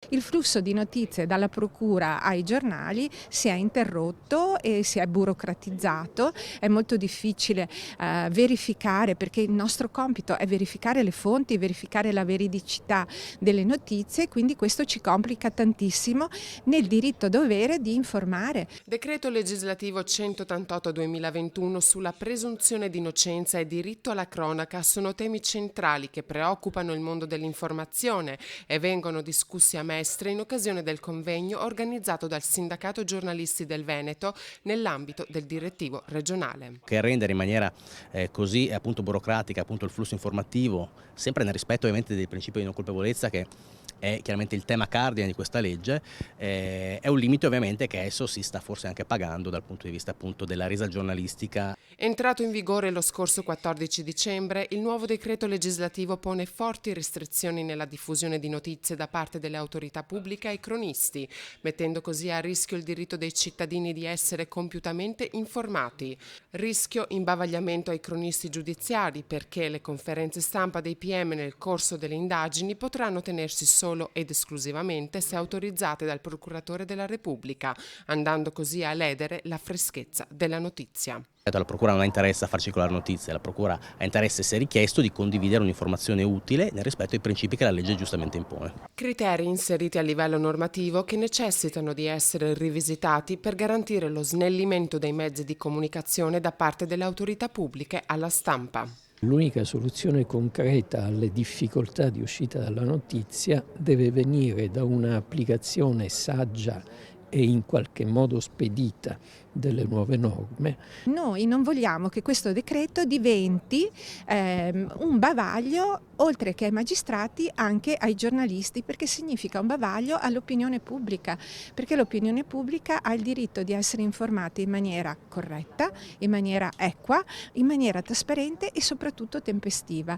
Il flusso di notizie dalla procura ai giornali si è interrotto e si è burocratizzato, è molto difficile verificare, perché il nostro compito è verificare le fonti, verificare la veridicità delle notizie, quindi questo ci complica tantissimo nel diritto-dovere di informare. Decreto legislativo 188/2021 sulla presunzione di innocenza e diritto alla cronaca sono temi centrali che preoccupano il mondo dell'informazione e vengono discussi a Mestre in occasione del convegno organizzato dal Sindacato Giornalisti del Veneto nell'ambito del direttivo regionale. Che rendere in maniera così appunto burocratica appunto il flusso informativo, sempre nel rispetto ovviamente del principio di non colpevolezza che è chiaramente il tema cardine di questa legge, è un limite ovviamente che esso si sta forse anche pagando dal punto di vista appunto della resa giornalistica. Entrato in vigore lo scorso 14 dicembre, il nuovo decreto legislativo pone forti restrizioni nella diffusione di notizie da parte delle autorità pubbliche ai cronisti, mettendo così a rischio il diritto dei cittadini di essere compiutamente informati. Rischio imbavagliamento ai cronisti giudiziari perché le conferenze stampa dei PM nel corso delle indagini potranno tenersi solo ed esclusivamente se autorizzate dal procuratore della Repubblica, andando così a ledere la freschezza della notizia. La procura non ha interesse a far circolare notizie, la procura ha interesse, se richiesto, di condividere un'informazione utile nel rispetto ai principi che la legge giustamente impone. Criteri inseriti a livello normativo che necessitano di essere rivisitati per garantire lo snellimento dei mezzi di comunicazione da parte delle autorità pubbliche alla stampa. L'unica soluzione concreta alle difficoltà di uscita dalla notizia deve venire da un'applicazione saggia e in qualche modo spedita delle nuove norme. Noi non vogliamo che questo decreto diventi un bavaglio, oltre che ai magistrati, anche ai giornalisti, perché significa un bavaglio all'opinione pubblica, perché l'opinione pubblica ha il diritto di essere informata in maniera corretta, in maniera equa, in maniera trasparente e soprattutto tempestiva.